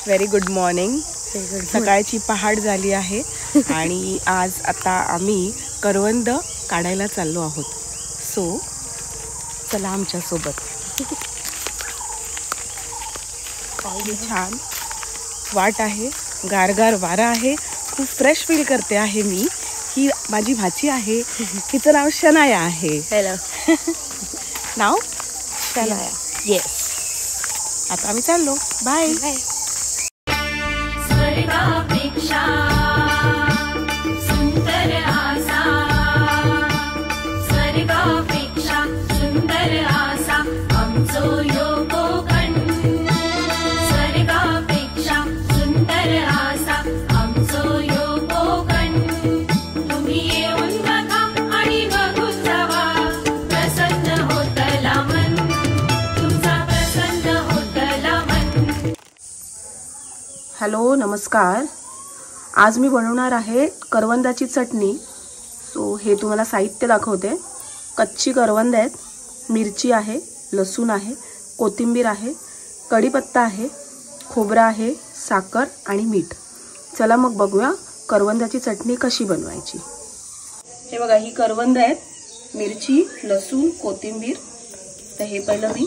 Very good morning. सकाळची पहाट झाली आहे आणि आज आता आम्ही करवंद काढायला चाललो आहोत। सो चला आमच्या सोबत। छान वाट आहे, गारगार वारा आहे, खूप फ्रेश फील करते आहे मी। ही माझी भाची आहे, तिचं नाव शनाया आहे। हॅलो नाव शनाया। येस, आता आम्ही चाललो। Bye bye. स्वर्गापेक्षा सुंदर आसा, स्वर्गापेक्षा सुंदर आसा आमचो यो कोकण। स्वर्गापेक्षा सुंदर आसा आमचो यो कोकण। तुम्ही येऊन बघा आणि बघून जावा, प्रसन्न होतला मन, तुमचा प्रसन्न होतला मन। हॅलो, नमस्कार। आज मी बनवणार आहे करवंदाची चटणी। सो हे तुम्हाला साहित्य दाखवते। कच्ची करवंद आहेत, मिरची आहे, लसूण आहे, कोथिंबीर आहे, कढीपत्ता आहे, खोबरं आहे, साखर आणि मीठ। चला मग बघूया करवंदाची चटणी कशी बनवायची। हे बघा, ही करवंद आहेत, मिरची, लसूण, कोथिंबीर। तर हे पहिलं मी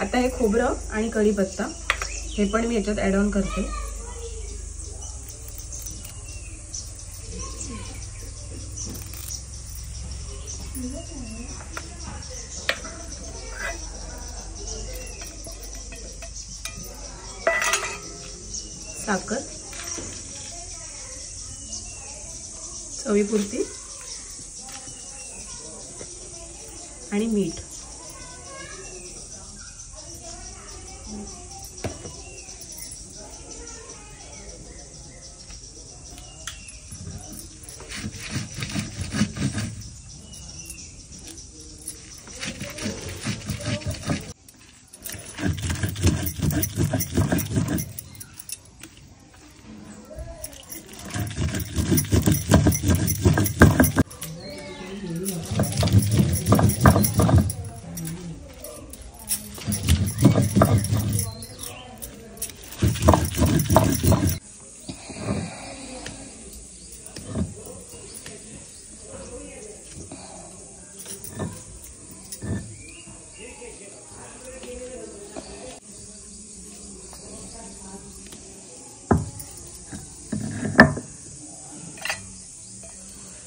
आता हे खोबरं आणि कढीपत्ता हे पण मी याच्यात ऍड ऑन करते। साखर चवीपुरती आणि मीठ।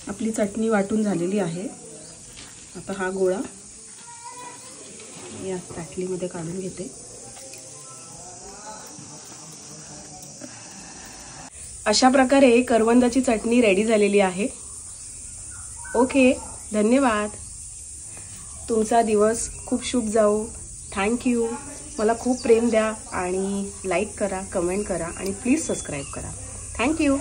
आपली चटणी वाटून झालेली आहे। आता हा गोळा या ताटलीमध्ये काढून घेते। अशा प्रकारे करवंदाची चटणी रेडी झालेली आहे। ओके, धन्यवाद। तुमचा दिवस खूप शुभ जाऊ। थँक्यू। मला खूप प्रेम द्या आणि लाईक करा, कमेंट करा आणि प्लीज सबस्क्राईब करा। थँक्यू।